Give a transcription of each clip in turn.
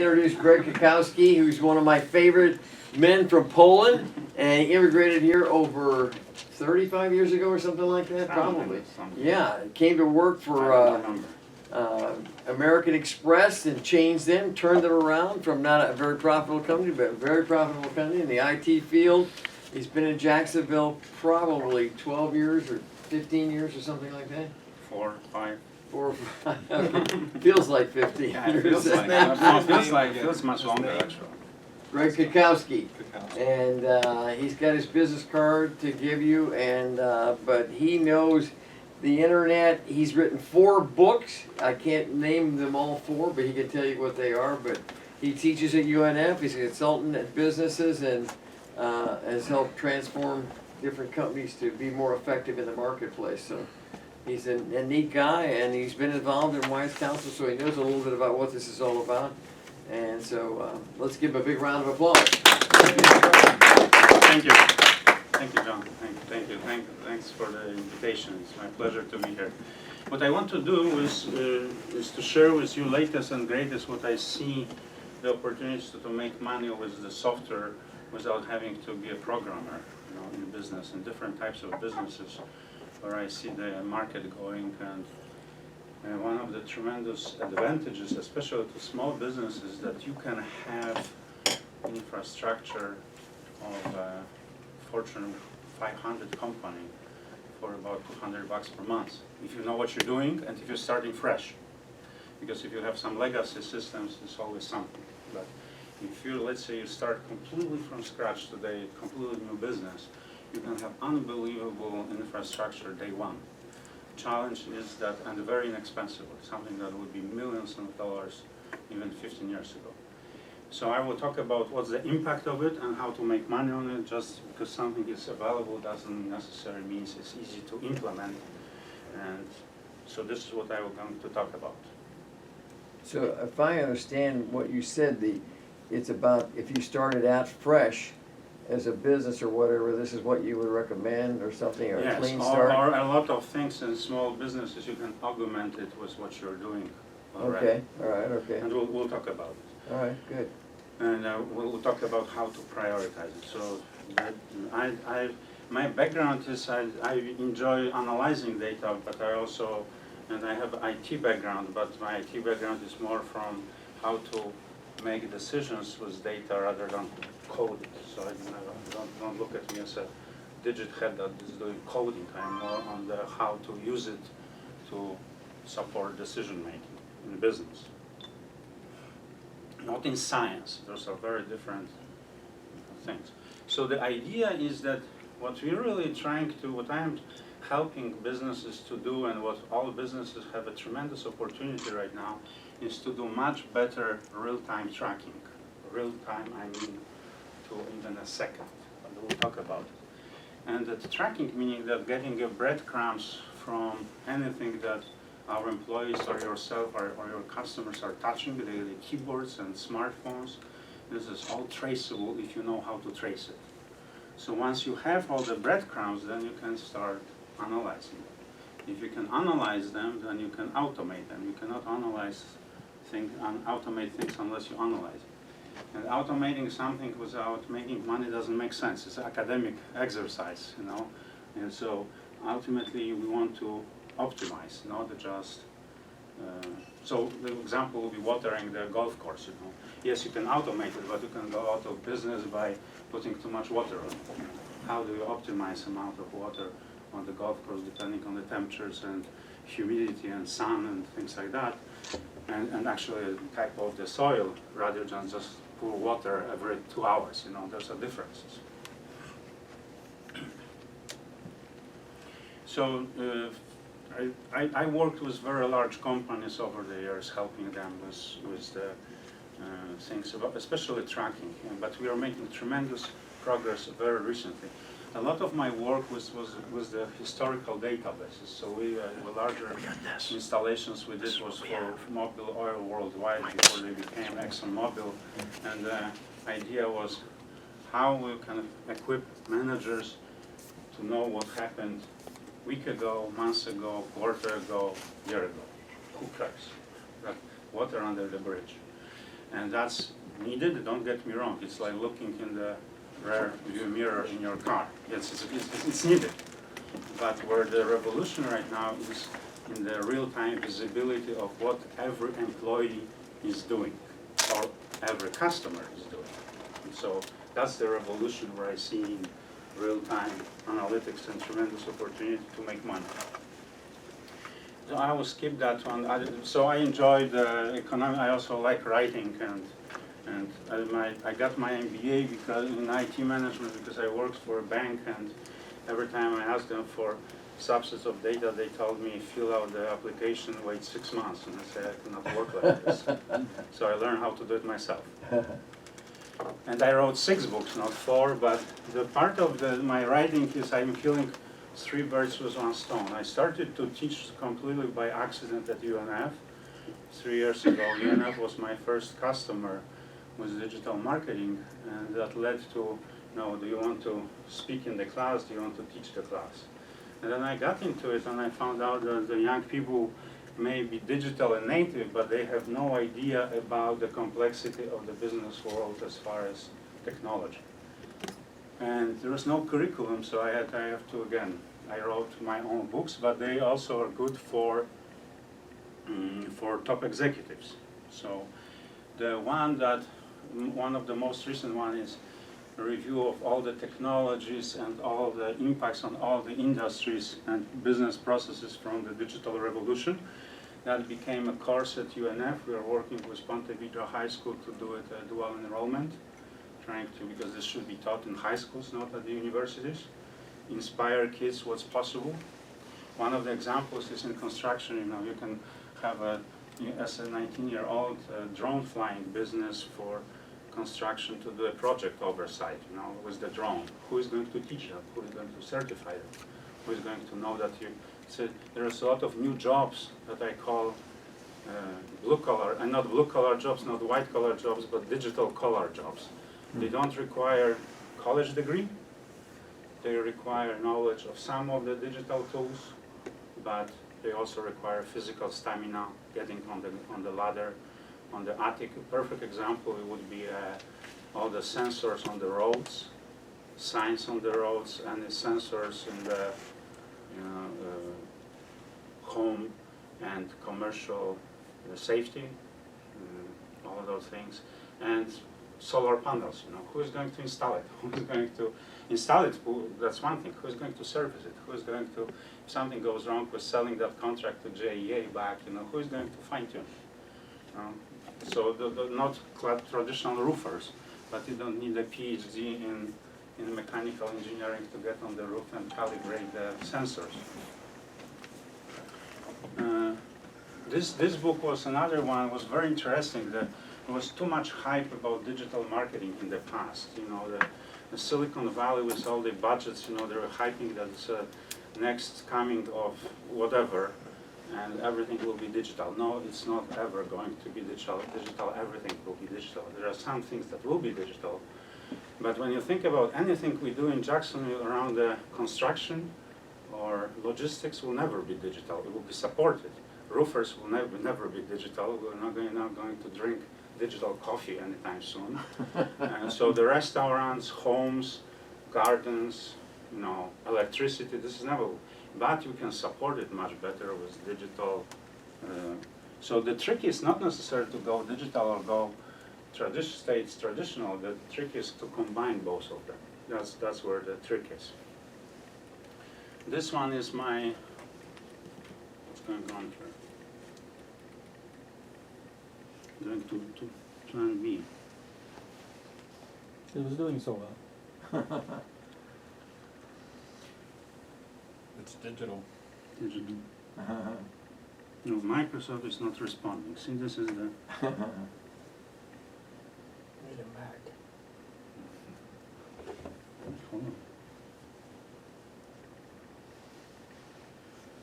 introduce Greg Counsel, who's one of my favorite men from Poland, and he immigrated here over 35 years ago or something like that, probably. Yeah, came to work for American Express and changed them, turned it around from not a very profitable company, but a very profitable company in the IT field. He's been in Jacksonville probably 12 years or 15 years or something like that. 4, 5. 4 or 5. Okay. Feels like 15 Yeah, it years. feels much longer actually. Greg Counsel, and he's got his business card to give you, and but he knows the internet. He's written 4 books. I can't name them all 4, but he can tell you what they are. But he teaches at UNF. He's a consultant at businesses and has helped transform different companies to be more effective in the marketplace. So he's a neat guy, and he's been involved in Wise Counsel, so he knows a little bit about what this is all about. And so let's give him a big round of applause. Thank you. Thank you, John. Thank you. Thanks for the invitation. It's my pleasure to be here. What I want to do is to share with you latest and greatest what I see the opportunities to make money with the software without having to be a programmer, in business and different types of businesses where I see the market going. And one of the tremendous advantages, especially to small businesses, that you can have infrastructure of a Fortune 500 company for about $200 per month, if you know what you're doing and if you're starting fresh. Because if you have some legacy systems, it's always something. But if you, let's say you start completely from scratch today, completely new business, you can have unbelievable infrastructure day one. Challenge is that, and very inexpensive, something that would be millions of dollars even 15 years ago. So I will talk about what's the impact of it and how to make money on it. Just because something is available doesn't necessarily mean it's easy to implement. And so this is what I was going to talk about. So if I understand what you said, it's about if you started out fresh as a business or whatever, this is what you would recommend or something, or a clean start? Or a lot of things in small businesses, you can augment it with what you're doing already. Okay, all right, okay. And we'll talk about it. All right, good. And we'll talk about how to prioritize it. So my background is I enjoy analyzing data, but I also, and I have IT background, but my IT background is more from how to make decisions with data rather than code it. So don't look at me as a digit head that is doing coding. I'm more on the how to use it to support decision making in business. Not in science. Those are very different things. So the idea is that what we're really trying to, what I'm helping businesses to do, and what all businesses have a tremendous opportunity right now, is to do much better real-time tracking. Real-time, I mean to even a second, and we'll talk about it. And the tracking, meaning that getting your breadcrumbs from anything that our employees or yourself or your customers are touching, the keyboards and smartphones, this is all traceable if you know how to trace it. So once you have all the breadcrumbs, then you can start analyzing them. If you can analyze them, then you can automate them. You cannot analyze things and automate things unless you analyze it. And automating something without making money doesn't make sense. It's an academic exercise, And so ultimately we want to optimize, not just. So the example will be watering the golf course. Yes, you can automate it, but you can go out of business by putting too much water on it. How do you optimize the amount of water on the golf course depending on the temperatures and humidity and sun and things like that, and actually the type of the soil rather than just pour water every 2 hours. There's a difference. So I worked with very large companies over the years, helping them with the things, especially tracking. But we are making tremendous progress very recently. A lot of my work was the historical databases. So the larger installations we did was for Mobil Oil worldwide before they became ExxonMobil. And the idea was how we can equip managers to know what happened week ago, months ago, quarter ago, year ago. Who cares? Like water under the bridge. And that's needed, don't get me wrong, it's like looking in the rear view mirror in your car. Yes, it's needed. But where the revolution right now is in the real-time visibility of what every employee is doing, or every customer is doing. And so that's the revolution where I see in real-time analytics and tremendous opportunity to make money. So I will skip that one. So I enjoyed economics. I also like writing, and I got my MBA because in IT management because I worked for a bank, and every time I asked them for subsets of data, they told me fill out the application, wait 6 months, and I said I cannot work like this. So I learned how to do it myself. And I wrote 6 books, not 4, but the part of my writing is I'm killing 3 birds with 1 stone. I started to teach completely by accident at UNF 3 years ago. UNF was my first customer with digital marketing, and that led to, do you want to speak in the class, do you want to teach the class? And then I got into it and I found out that the young people may be digital and native, but they have no idea about the complexity of the business world as far as technology. And there was no curriculum, so I have to, again, I wrote my own books, but they also are good for top executives. So the one of the most recent one is a review of all the technologies and all the impacts on all the industries and business processes from the digital revolution. That became a course at UNF. We are working with Ponte Vedra High School to do it a dual enrollment, because this should be taught in high schools, not at the universities. Inspire kids what's possible. One of the examples is in construction. You can have as a 19-year-old drone flying business for construction to do a project oversight, with the drone. Who is going to teach them? Who is going to certify them? Who is going to know that you... So there's a lot of new jobs that I call blue collar, and not blue collar jobs, not white collar jobs, but digital collar jobs. They don't require college degree. They require knowledge of some of the digital tools, but they also require physical stamina, getting on the ladder, on the attic. A perfect example would be all the sensors on the roads, signs on the roads, and the sensors in the home and commercial safety, all of those things, and solar panels. Who is going to install it? Who is going to install it? That's one thing. Who is going to service it? Who is going to, if something goes wrong with selling that contract to JEA back, who is going to fine tune? So not traditional roofers, but you don't need a PhD in mechanical engineering to get on the roof and calibrate the sensors. This book was another one, was very interesting. There was too much hype about digital marketing in the past. The Silicon Valley with all the budgets, they were hyping that it's next coming of whatever, and everything will be digital. No, it's not ever going to be digital. Everything will be digital. There are some things that will be digital, but when you think about anything we do in Jacksonville around the construction or logistics, will never be digital. It will be supported. Roofers will never be digital. We're not going to drink digital coffee anytime soon. And so the restaurants, homes, gardens, electricity, this is never, but you can support it much better with digital. So the trick is not necessarily to go digital or go traditional. The trick is to combine both of them. That's where the trick is. This one is my, what's going on here? Going to plan B. It was doing so well. It's digital. Digital. No, Microsoft is not responding. See, this is the... Need a Mac. Hold on.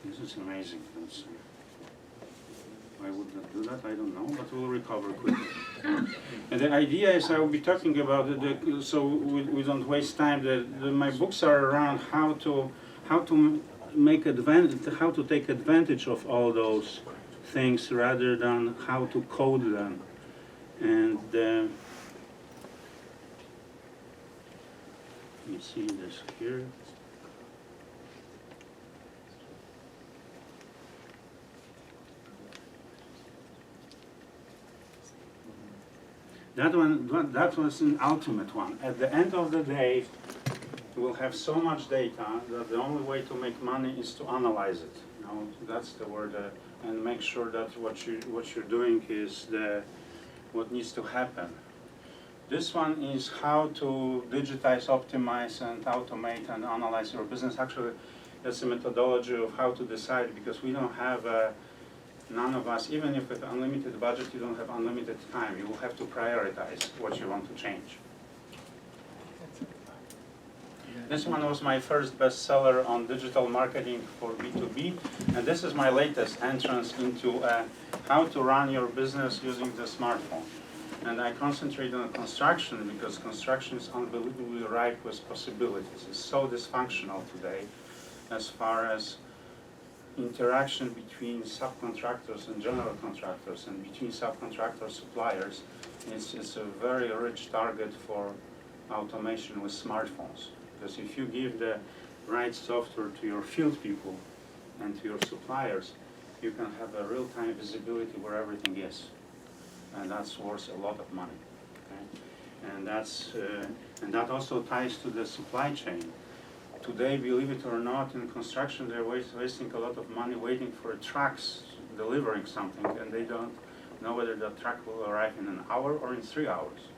This is amazing. Why would not do that? I don't know, but we'll recover quickly. And the idea is I will be talking about so we don't waste time. My books are around how to take advantage of all those things rather than how to code them. And let me see this here. That was an ultimate one. At the end of the day, you will have so much data that the only way to make money is to analyze it. You know, that's the word, and make sure that what you're doing is what needs to happen. This one is how to digitize, optimize, and automate and analyze your business. Actually, that's a methodology of how to decide, because we don't have none of us, even if with unlimited budget, you don't have unlimited time. You will have to prioritize what you want to change. This one was my first bestseller on digital marketing for B2B, and this is my latest entrance into how to run your business using the smartphone. And I concentrate on construction because construction is unbelievably ripe with possibilities. It's so dysfunctional today as far as interaction between subcontractors and general contractors and between subcontractor suppliers. It's a very rich target for automation with smartphones. Because if you give the right software to your field people and to your suppliers, you can have a real-time visibility where everything is. And that's worth a lot of money. Okay? And that also ties to the supply chain. Today, believe it or not, in construction, they're wasting a lot of money waiting for trucks delivering something, and they don't know whether the truck will arrive in an hour or in 3 hours.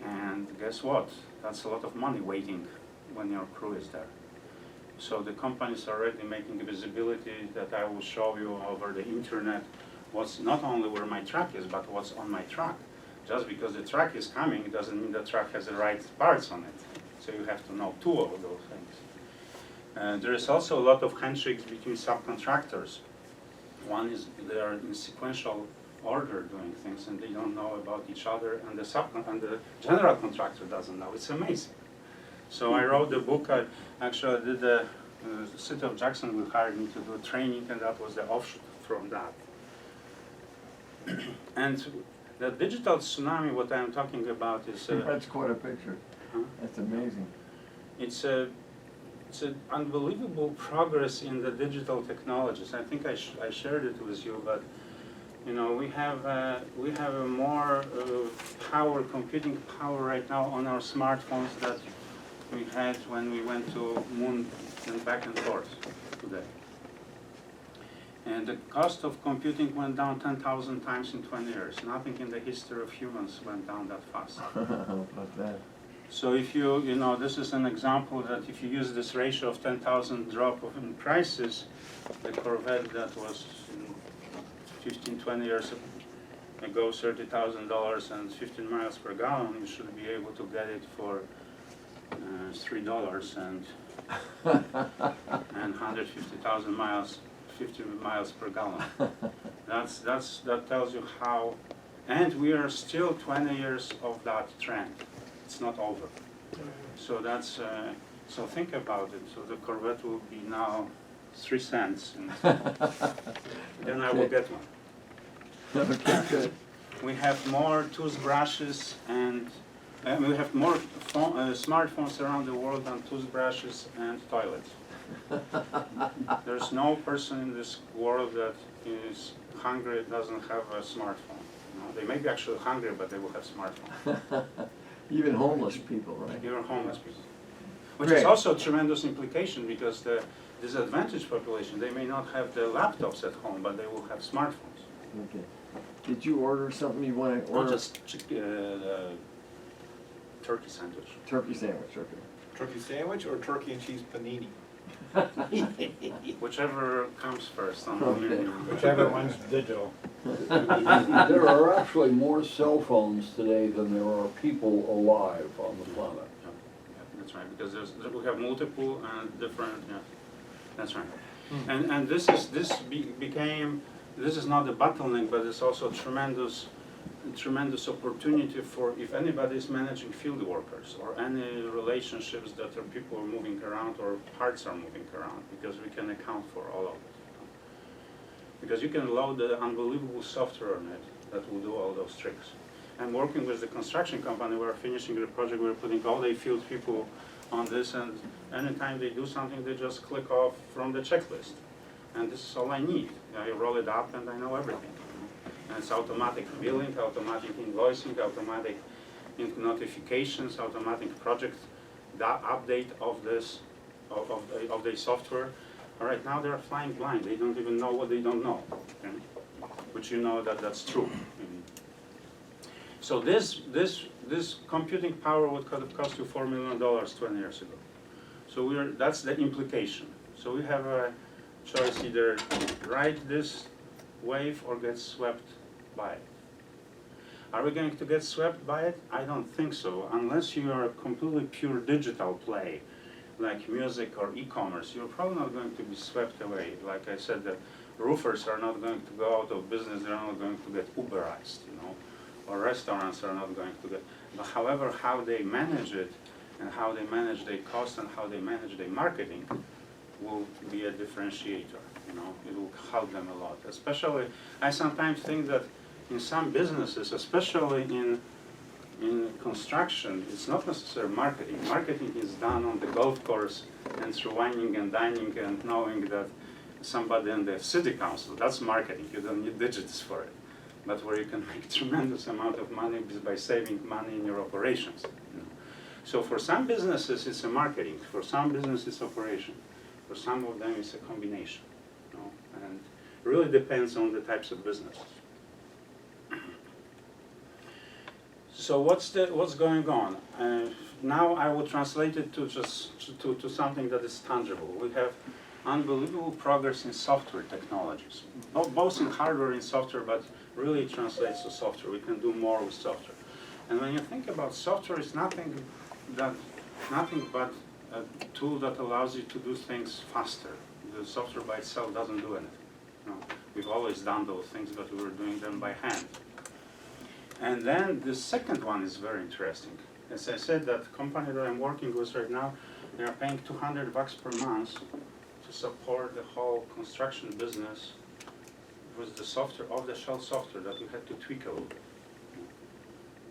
And guess what? That's a lot of money waiting when your crew is there. So the companies are already making visibility that I will show you over the internet what's not only where my truck is, but what's on my truck. Just because the truck is coming doesn't mean the truck has the right parts on it. So you have to know two of those things. There is also a lot of handshakes between subcontractors. One is they are in sequential order doing things and they don't know about each other, and the general contractor doesn't know. It's amazing. So I wrote the book. I did the city of Jacksonville hired me to do training, and that was the offshoot from that. And the digital tsunami, what I'm talking about is... That's quite a picture. Huh? That's amazing. It's an unbelievable progress in the digital technologies. I think I shared it with you, but you know, we have a more computing power right now on our smartphones that we had when we went to moon and back and forth today. And the cost of computing went down 10,000 times in 20 years. Nothing in the history of humans went down that fast. How about that? So if you know, this is an example that if you use this ratio of 10,000 drop in prices, the Corvette that was 15, 20 years ago, $30,000 and 15 miles per gallon, you should be able to get it for $3 and 150,000 miles, 50 miles per gallon. That tells you how, and we are still 20 years of that trend. It's not over. So that's so think about it. So the Corvette will be now 3 cents, and then I will get one. Okay, good. We have more toothbrushes and we have more smartphones around the world than toothbrushes and toilets. There's no person in this world that is hungry doesn't have a smartphone. You know, they may be actually hungry, but they will have smartphones. Even homeless people, right? Even homeless people. Which Great. is also a tremendous implication because the disadvantaged population, they may not have the laptops at home, but they will have smartphones. Okay. Did you order something you want to Or order? just turkey sandwich. Turkey sandwich, okay. Turkey sandwich or turkey and cheese panini? Whichever comes first on the Okay. menu. Whichever one's digital. There are actually more cell phones today than there are people alive on the planet. Yeah, that's right, because we have multiple and different, yeah, that's right. And this is not a bottleneck, but it's also a tremendous opportunity for if anybody is managing field workers or any relationships that are people are moving around or parts are moving around, because we can account for all of it. Because you can load the unbelievable software on it that will do all those tricks. I'm working with the construction company, we're finishing the project, we're putting all the field people on this, and anytime they do something, they just click off from the checklist. And this is all I need. I roll it up and I know everything. And it's automatic billing, automatic invoicing, automatic notifications, automatic project update of this, of the software. All right, now they're flying blind. They don't even know what they don't know. Okay? Which you know that that's true. So this computing power would have cost you $4 million 20 years ago. So that's the implication. So we have a choice: either ride this wave or get swept by it. Are we going to get swept by it? I don't think so, unless you are a completely pure digital play, like music or e-commerce. You're probably not going to be swept away. Like I said, the roofers are not going to go out of business. They're not going to get Uberized, you know, or restaurants are not going to get. But however, how they manage it, and how they manage their costs, and how they manage their marketing, will be a differentiator. You know, it will help them a lot. Especially, I sometimes think that in some businesses, especially in construction, it's not necessarily marketing. Marketing is done on the golf course and through whining and dining and knowing that somebody in the city council. That's marketing. You don't need digits for it. But where you can make tremendous amount of money is by saving money in your operations. You know. So for some businesses, it's a marketing. For some businesses, it's operation. For some of them, it's a combination. You know, and it really depends on the types of business. So what's going on? Now I will translate it to to something that is tangible. We have unbelievable progress in software technologies, both in hardware and software, but really it translates to software. We can do more with software. And when you think about software, it's nothing but a tool that allows you to do things faster. The software by itself doesn't do anything. You know, we've always done those things, but we were doing them by hand. And then the second one is very interesting. As I said, that company that I'm working with right now, they are paying $200 per month to support the whole construction business with the software, off-the-shelf software that we had to tweak a little bit.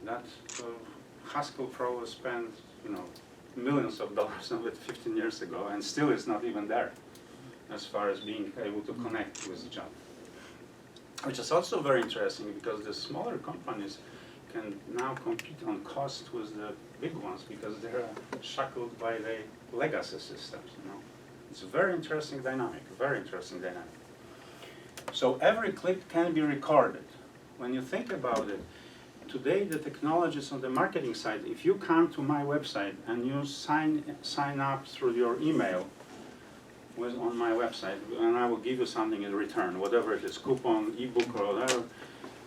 That Haskell Pro spent, you know, millions of dollars on it 15 years ago, and still it's not even there as far as being able to connect with each other. Which is also very interesting because the smaller companies can now compete on cost with the big ones because they're shackled by the legacy systems. You know, it's a very interesting dynamic. Very interesting dynamic. So every click can be recorded. When you think about it, today the technologies on the marketing side. If you come to my website and you sign up through your email. On my website, and I will give you something in return, whatever it is, coupon, ebook, or whatever.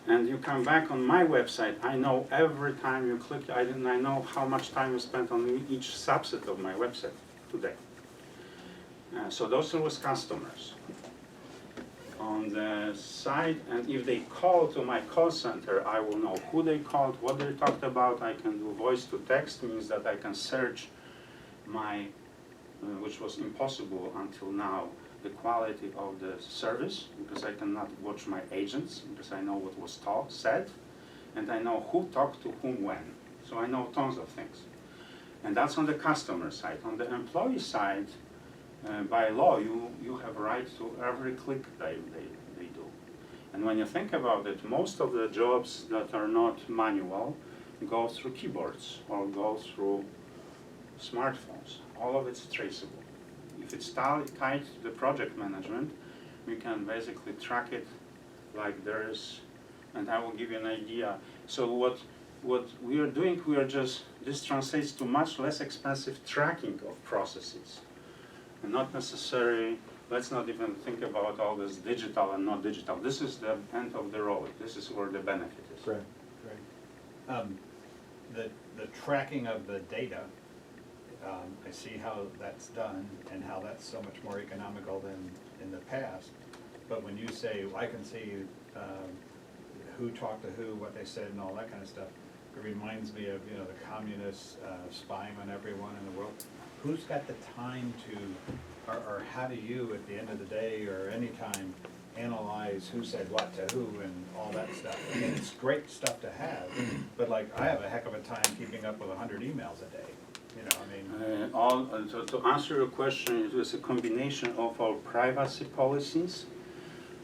And you come back on my website, I know every time you click, I know how much time you spent on each subset of my website today. So those are with customers. On the side, and if they call to my call center, I will know who they called, what they talked about. I can do voice to text, means that I can search my which was impossible until now, the quality of the service, because I cannot watch my agents, because I know what was said, and I know who talked to whom when. So I know tons of things. And that's on the customer side. On the employee side, by law, you have right to every click they do. And when you think about it, most of the jobs that are not manual go through keyboards or go through smartphones. All of it's traceable. If it's tied to the project management, we can basically track it like there is, and I will give you an idea. So what we are doing, this translates to much less expensive tracking of processes. And not necessarily, let's not even think about all this digital and not digital. This is the end of the road. This is where the benefit is. Right, right. The tracking of the data, I see how that's done and how that's so much more economical than in the past. But when you say, well, I can see who talked to who, what they said, and all that kind of stuff, it reminds me of, you know, the communists spying on everyone in the world. Who's got the time to, or how do you, at the end of the day or any time, analyze who said what to who and all that stuff. I mean, it's great stuff to have, but like, I have a heck of a time keeping up with 100 emails a day, you know, I mean. To answer your question, it was a combination of our privacy policies.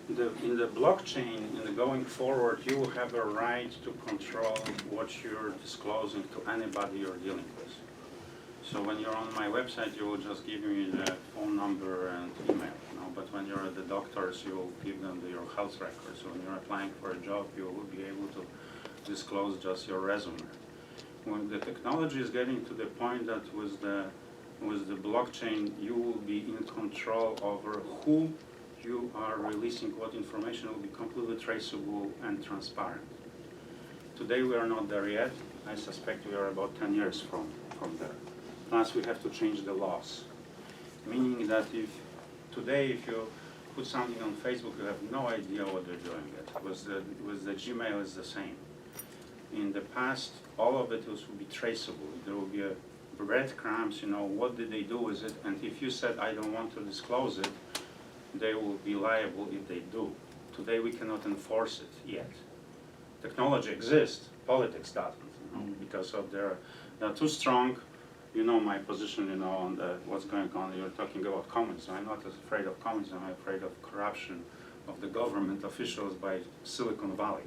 In the blockchain, going forward, you will have a right to control what you're disclosing to anybody you're dealing with. So when you're on my website, you will just give me the phone number and email, you know. But when you're at the doctors, you will give them your health records. So when you're applying for a job, you will be able to disclose just your resume. When the technology is getting to the point that with the blockchain, you will be in control over who you are releasing what information will be completely traceable and transparent. Today we are not there yet. I suspect we are about 10 years from there. Plus we have to change the laws. Meaning that if you put something on Facebook, you have no idea what they're doing yet. With the Gmail is the same. In the past, all of it will be traceable. There will be a breadcrumbs, you know, what did they do with it, and if you said, I don't want to disclose it, they will be liable if they do. Today we cannot enforce it yet. Technology exists, politics doesn't, you know, because of they're too strong. You know my position, you know, on what's going on. You're talking about communism. I'm not afraid of communism. I'm afraid of corruption of the government officials by Silicon Valley.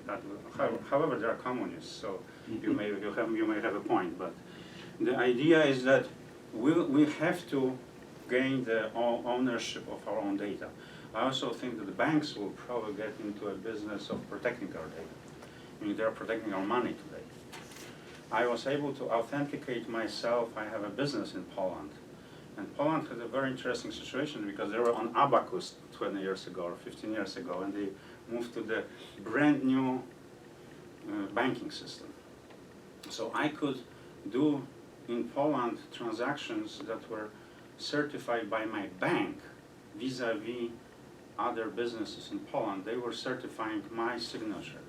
However, they are communists, so you may have a point. But the idea is that we have to gain the ownership of our own data. I also think that the banks will probably get into a business of protecting our data. I mean, they're protecting our money today. I was able to authenticate myself. I have a business in Poland. And Poland had a very interesting situation because they were on Abacus 20 years ago or 15 years ago, and they moved to the brand new banking system. So I could do in Poland transactions that were certified by my bank vis-a-vis other businesses in Poland. They were certifying my signature.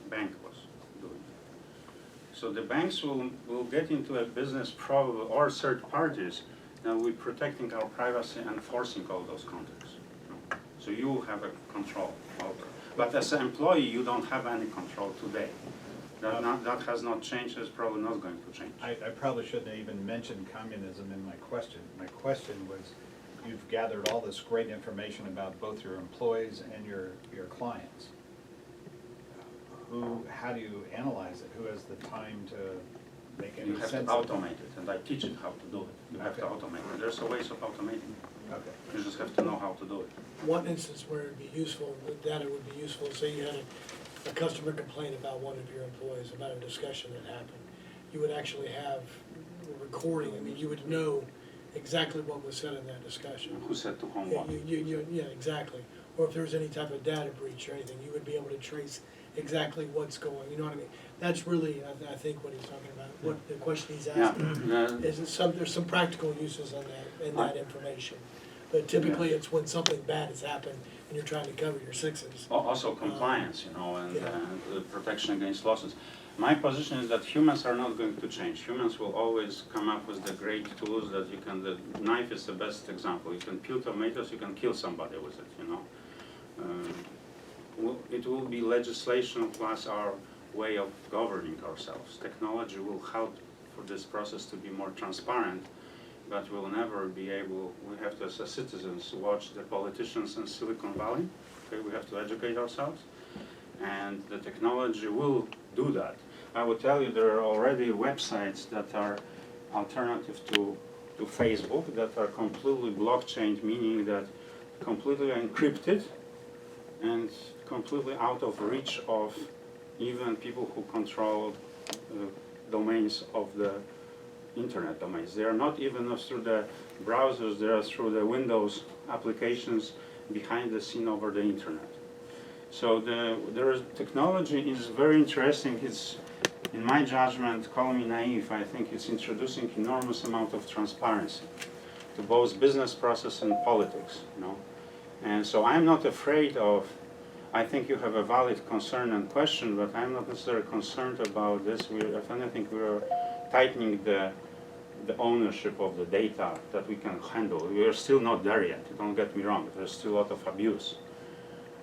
Bank was doing it. So the banks will get into a business probably, or third parties, that will be protecting our privacy and enforcing all those contracts. So you will have a control over. But as an employee, you don't have any control today. That has not changed. It's probably not going to change. I probably shouldn't have even mentioned communism in my question. My question was, you've gathered all this great information about both your employees and your clients. How do you analyze it? Who has the time to make any sense? You have to automate it, and I teach it how to do it. You have to automate it. There's a ways of automating it. Okay. You just have to know how to do it. One instance where it'd be useful, the data would be useful, say you had a customer complain about one of your employees, about a discussion that happened. You would actually have a recording, I mean, you would know exactly what was said in that discussion. Who said to whom Yeah, what? yeah, exactly. Or if there was any type of data breach or anything, you would be able to trace exactly what's going, you know what I mean? That's really, I think, what he's talking about, what the question he's asking. Yeah. There's some practical uses on that, in that information. But typically, it's when something bad has happened and you're trying to cover your sixes. Also compliance, you know, and Yeah. protection against losses. My position is that humans are not going to change. Humans will always come up with the great tools that you can, the knife is the best example. You can peel tomatoes, you can kill somebody with it, you know. It will be legislation plus our way of governing ourselves. Technology will help for this process to be more transparent, but we'll never be able, we have to, as citizens, watch the politicians in Silicon Valley. Okay, we have to educate ourselves, and the technology will do that. I will tell you there are already websites that are alternative to Facebook that are completely blockchain, meaning that completely encrypted and completely out of reach of even people who control domains of the internet domains. They are not even through the browsers, they are through the Windows applications behind the scene over the internet. So technology is very interesting. It's, in my judgment, call me naive, I think it's introducing enormous amount of transparency to both business process and politics, you know. And so I'm not afraid of, I think you have a valid concern and question, but I'm not necessarily concerned about this. If anything, we're tightening the ownership of the data that we can handle. We are still not there yet, don't get me wrong. There's still a lot of abuse.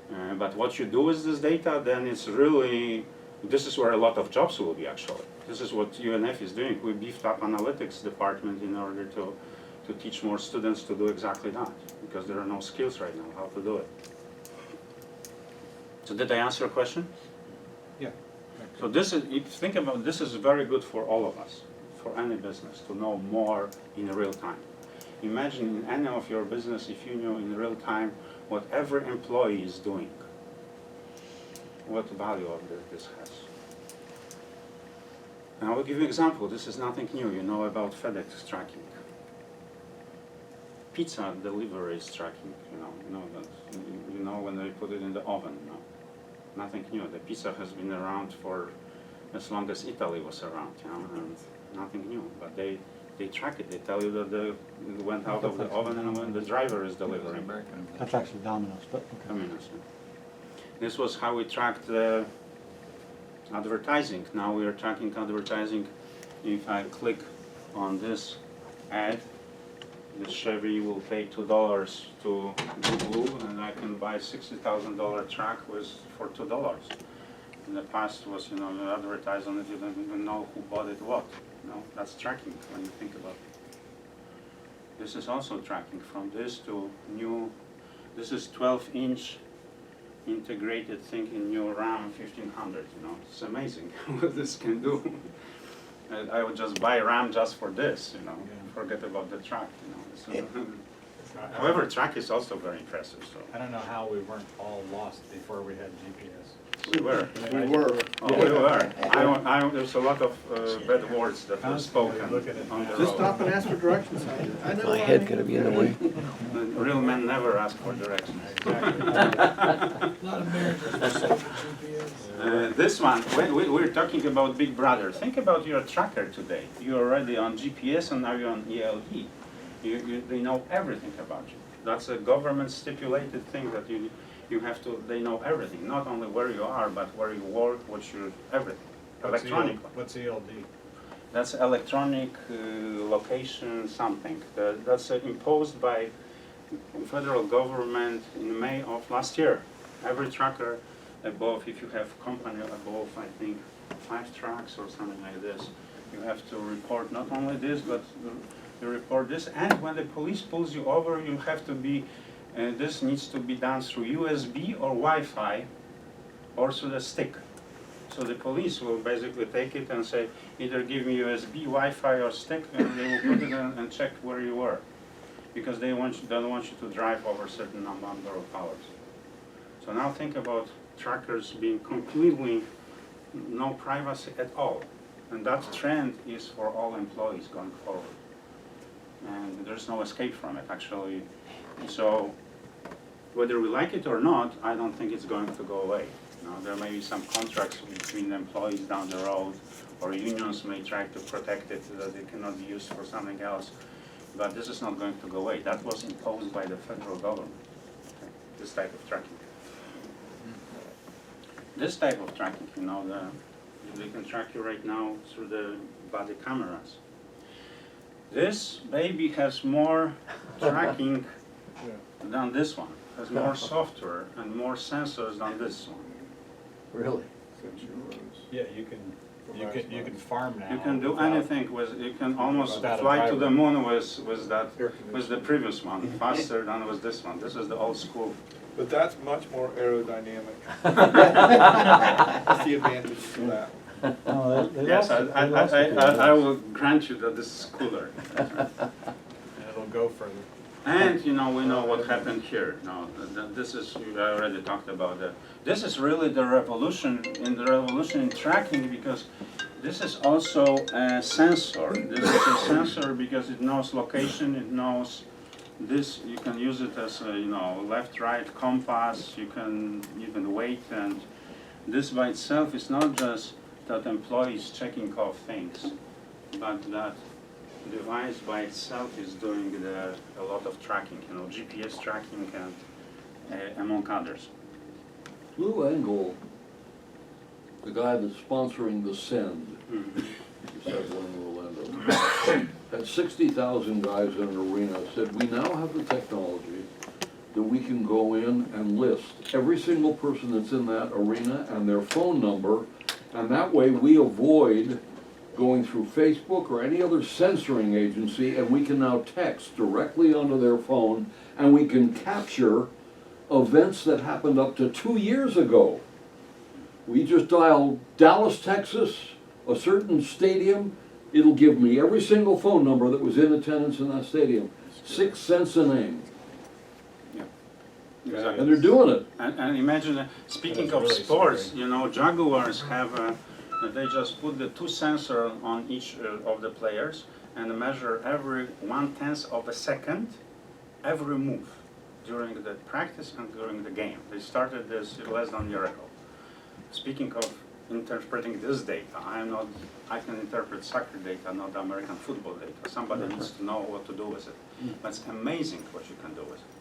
But what you do with this data, then it's really, this is where a lot of jobs will be actually. This is what UNF is doing. We beefed up analytics department in order to teach more students to do exactly that, because there are no skills right now how to do it. So did I answer your question? Yeah. So this is, if you think about, this is very good for all of us, for any business, to know more in real time. Imagine in any of your business if you knew in real time what every employee is doing. What value of this has. And I will give you an example. This is nothing new. You know about FedEx tracking. Pizza delivery is tracking. You know when they put it in the oven. Nothing new. The pizza has been around for as long as Italy was around. And nothing new. But they track it. They tell you that it went out of the oven and when the driver is delivering. That's actually Domino's, but okay. Communist. This was how we tracked advertising. Now we are tracking advertising. If I click on this ad, the Chevy will pay $2 to Google, and I can buy $60,000 truck for $2. In the past was, you advertise on it, you don't even know who bought it what. That's tracking when you think about it. This is also tracking from this to new. This is 12-inch integrated thing in new Ram 1500. It's amazing what this can do. I would just buy Ram just for this. Forget about the track. However, track is also very impressive. So I don't know how we weren't all lost before we had GPS. we were. We were. Oh, we were. There's a lot of bad words that were spoken Look at it. on the Just stop road. and ask for directions. I know My head gonna be in the way. Real men never ask for directions. A lot of marriages are saved for GPS. This one, we're talking about Big Brother. Think about your tracker today. You're already on GPS and now you're on ELD. They know everything about you. That's a government stipulated thing that you have to, they know everything. Not only where you are, but where you work, everything. Electronically. What's ELD? That's electronic location something. That's imposed by federal government in May of last year. Every tracker above, if you have company above, I think 5 trucks or something like this, you have to report not only this, but you report this. And when the police pulls you over, you have to be, this needs to be done through USB or Wi-Fi or through the stick. So the police will basically take it and say, either give me USB, Wi-Fi, or stick, and they will put it in and check where you were. Because they don't want you to drive over a certain number of hours. So now think about trackers being completely no privacy at all. And that trend is for all employees going forward. And there's no escape from it, actually. So whether we like it or not, I don't think it's going to go away. There may be some contracts between employees down the road, or unions may try to protect it so that it cannot be used for something else. But this is not going to go away. That was imposed by the federal government, this type of tracking. This type of tracking, they can track you right now through the body cameras. This baby has more tracking than this one. Has more software and more sensors than this one. Really? Yeah, you can farm now. You can do without- anything with. You can almost Without a fly to driver. the moon with the previous one, faster than with this one. This is the old school. But that's much more aerodynamic. That's the advantage of that. No, they Yes, lost it. They lost it. I will grant you that this is cooler. And it'll go further. And we know what happened here. Now, this is, I already talked about that. This is really the revolution in tracking, because this is also a sensor. This is a sensor because it knows location, it knows this, you can use it as a, left, right, compass, you can even weight, and this by itself is not just that employee is checking off things, but that device by itself is doing a lot of tracking, GPS tracking and among others. Lou Engle, the guy that's sponsoring the Send, he said one in Orlando, had 60,000 guys in an arena, said, we now have the technology that we can go in and list every single person that's in that arena and their phone number, and that way we avoid going through Facebook or any other censoring agency, and we can now text directly onto their phone, and we can capture events that happened up to 2 years ago. We just dial Dallas, Texas, a certain stadium, it'll give me every single phone number that was in attendance in that stadium. 6 cents a name. Exactly. And they're doing it. And imagine, speaking That is of really sports, scary. you know, Jaguars have, they just put the 2 sensors on each of the players and measure every 1/10 of a second, every move during the practice and during the game. They started this less than a year ago. Speaking of interpreting this data, I can interpret soccer data, not American football data. Somebody needs to know what to do with it. But it's amazing what you can do with it.